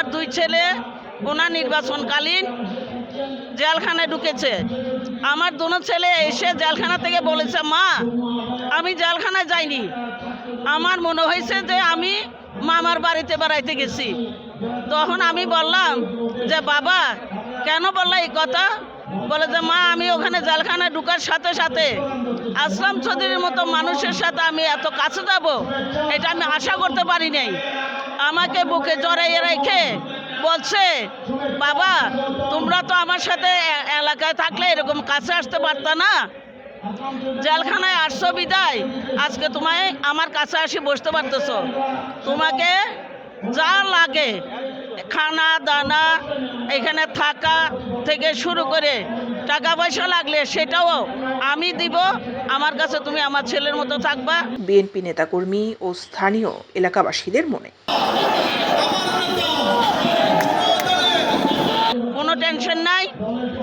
আমার 2 ছেলে ওনার নির্বাচনকালীন জেলখানায় ঢুকেছে। আমার 2 ছেলে এসে জেলখানা থেকে বলেছে, মা আমি জেলখানায় যাইনি, আমার মনে হয়েছে যে আমি মামার বাড়িতে বেড়াইতে গেছি। তখন আমি বললাম যে বাবা কেন বললা এই কথা? বলে যে মা আমি ওখানে জেলখানায় ঢুকার সাথে সাথে আসলাম চৌধুরীর মতো মানুষের সাথে আমি এত কাছে যাব এটা আমি আশা করতে পারি নাই। আমাকে বুকে জড়াইয়ে রেখে বলছে, বাবা তোমরা তো আমার সাথে এলাকায় থাকলে এরকম কাছে আসতে পারতা না, জেলখানায় আসছো বিদায় আজকে তোমায় আমার কাছে আসি বসতে পারতেছ, তোমাকে যা লাগে খানা দানা এখানে থাকা থেকে শুরু করে টাকা পয়সা লাগলে সেটাও আমি দিব, আমার কাছে তুমি আমার ছেলের মতো থাকবা। বিএনপি নেতাকর্মী ও স্থানীয় এলাকাবাসীদের মনে কোনো টেনশন নাই,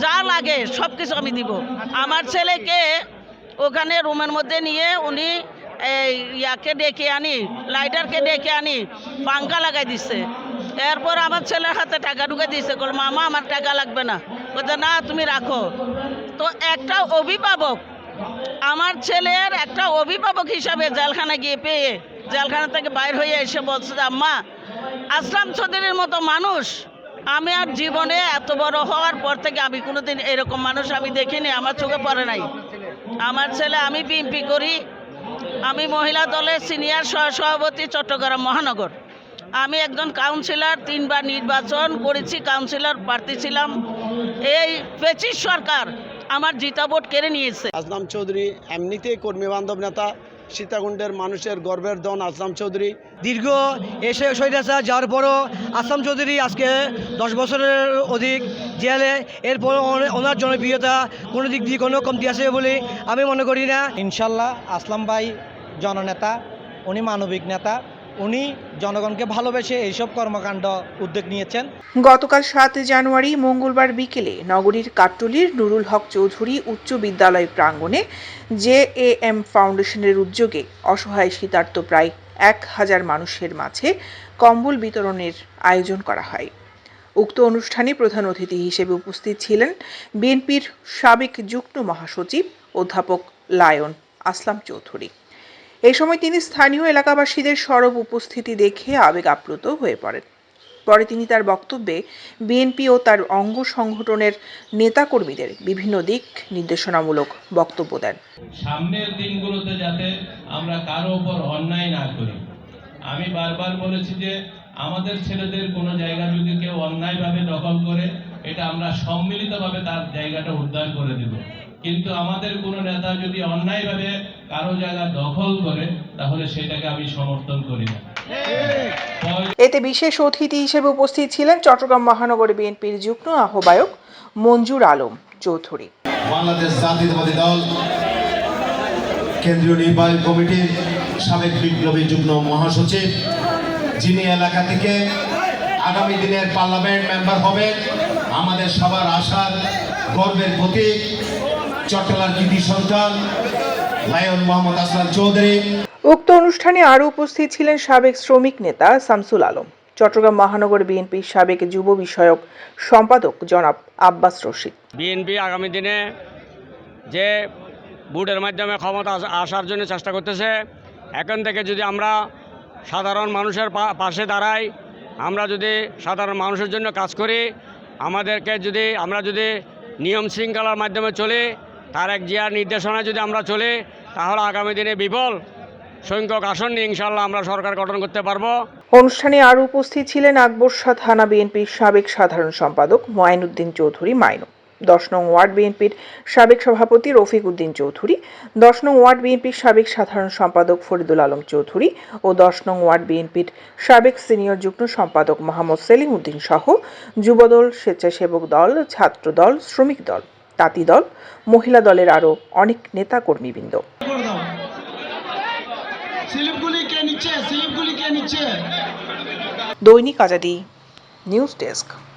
যা লাগে সব কিছু আমি দিব। আমার ছেলেকে ওখানে রুমের মধ্যে নিয়ে উনি ইয়াকে ডেকে আনি, লাইটারকে ডেকে আনি পাঙ্খা লাগাই দিচ্ছে। এরপর আমার ছেলের হাতে টাকা ঢুকে দিয়েছে, বল মামা আমার টাকা লাগবে না, বলতে না তুমি রাখো। তো একটা অভিভাবক, আমার ছেলের একটা অভিভাবক হিসাবে জেলখানা গিয়ে পেয়ে জেলখানা থেকে বাইর হয়ে এসে বলছে যে আম্মা আসলাম চৌধুরীর মতো মানুষ আমি আর জীবনে এত বড় হওয়ার পর থেকে আমি কোনোদিন এরকম মানুষ আমি দেখিনি, আমার চোখে পড়ে নাই। আমার ছেলে, আমি বিএনপি করি, আমি মহিলা দলের সিনিয়র সহসভাপতি চট্টগ্রাম মহানগর, আমি একজন কাউন্সিলর, 3 বার নির্বাচন করেছি, কাউন্সিলর প্রার্থী ছিলাম। এই 25 সরকার আমার জিতা ভোট কেড়ে নিয়েছে। আসলাম চৌধুরী এমনিতেই কর্মী বান্ধব নেতা, সীতাকুণ্ডের মানুষের গর্বের দন আসলাম চৌধুরী। দীর্ঘ এসে স্বৈরাচার যাওয়ার পরও আসলাম চৌধুরী আজকে 10 বছরের অধিক জেলে, এরপর ওনার জনপ্রিয়তা কোনো দিক দিয়ে কোনো কমতি আছে বলে আমি মনে করি না। ইনশাল্লাহ আসলাম ভাই জননেতা, উনি মানবিক নেতা, উনি জনগণকে ভালোবেসে এইসব কর্মকাণ্ড উদ্যোগ নিয়েছেন। গতকাল 7 জানুয়ারি মঙ্গলবার বিকেলে নগরীর কাট্টলীর নুরুল হক চৌধুরী উচ্চ বিদ্যালয় প্রাঙ্গণে JAM ফাউন্ডেশনের উদ্যোগে অসহায় শীতার্ত প্রায় 1000 মানুষের মাঝে কম্বল বিতরণের আয়োজন করা হয়। উক্ত অনুষ্ঠানে প্রধান অতিথি হিসেবে উপস্থিত ছিলেন বিএনপির সাবেক যুগ্ম মহাসচিব অধ্যাপক লায়ন আসলাম চৌধুরী। এই সময় তিনি স্থানীয় এলাকাবাসীদের সরব উপস্থিতি দেখে আবেগ আপ্লুত হয়ে পড়েন। পরে তিনি তার বক্তব্যে বিএনপি ও তার অঙ্গ সংগঠনের নেতাকর্মীদের বিভিন্ন দিক নির্দেশনামূলক বক্তব্য দেন। সামনের দিনগুলোতে যাতে আমরা কারো উপর অন্যায় না করি। আমি বারবার বলেছি যে আমাদের ছেলেদের কোনো জায়গা যদি কেউ অন্যায়ভাবে দখল করে, এটা আমরা সম্মিলিতভাবে তার জায়গাটা উদ্ধার করে দেব। কিন্তু আমাদের কোনো নেতা যদি অন্যায়ভাবে কারো জায়গা দখল করে, তাহলে সেটাকে আমি সমর্থন করি না। এতে বিশেষ অতিথি হিসেবে উপস্থিত ছিলেন চট্টগ্রাম মহানগর বিএনপির যুগ্ম আহ্বায়ক মঞ্জুর আলম চৌধুরী, বাংলাদেশ জাতীয়তাবাদী দল কেন্দ্রীয় নির্বাহী কমিটির সাবেক বিপ্লবী যুগ্ম মহাসচিব, যিনি এলাকা থেকে আগামী দিনের পার্লামেন্ট মেম্বার হবেন, আমাদের সবার আশার গর্বের প্রতীক, চট্টগ্রাম কৃতি সন্তান লায়ন মোহাম্মদ আসলাম চৌধুরী। উক্ত অনুষ্ঠানে আরও উপস্থিত ছিলেন সাবেক শ্রমিক নেতা শামসুল আলম, চট্টগ্রাম মহানগর বিএনপির সাবেক যুব বিষয়ক সম্পাদক জনাব আব্বাস রশিদ। বিএনপি আগামী দিনে যে ভোটের মাধ্যমে ক্ষমতা আসার জন্য চেষ্টা করতেছে, এখন থেকে যদি আমরা সাধারণ মানুষের পাশে দাঁড়াই, আমরা যদি সাধারণ মানুষের জন্য কাজ করি, আমরা যদি নিয়ম শৃঙ্খলার মাধ্যমে চলে, তার এক জিয়ার নির্দেশনায় যদি আমরা চলে, তাহলে আগামী দিনে বিপুল সংখ্যক আসন নিয়ে ইনশাল্লাহ আমরা সরকার গঠন করতে পারবো। অনুষ্ঠানে আরও উপস্থিত ছিলেন আকবরশাহ থানা বিএনপির সাবেক সাধারণ সম্পাদক মঈনুদ্দিন চৌধুরী মাইনু, 10 নং ওয়ার্ড বিএনপির সাবেক সভাপতি রফিক উদ্দিন চৌধুরী, 10 নং ওয়ার্ড বিএনপির সাবেক সাধারণ সম্পাদক ফরিদুল আলম চৌধুরী ও 10 নং ওয়ার্ড বিএনপির সাবেক সিনিয়র যুগ্ম সম্পাদক মোহাম্মদ সেলিম উদ্দিন সহ যুবদল, স্বেচ্ছাসেবক দল, ছাত্র দল, শ্রমিক দল, তাঁতি দল, মহিলা দলের আরও অনেক নেতা কর্মীবৃন্দ। দৈনিক আজাদী নিউজ ডেস্ক।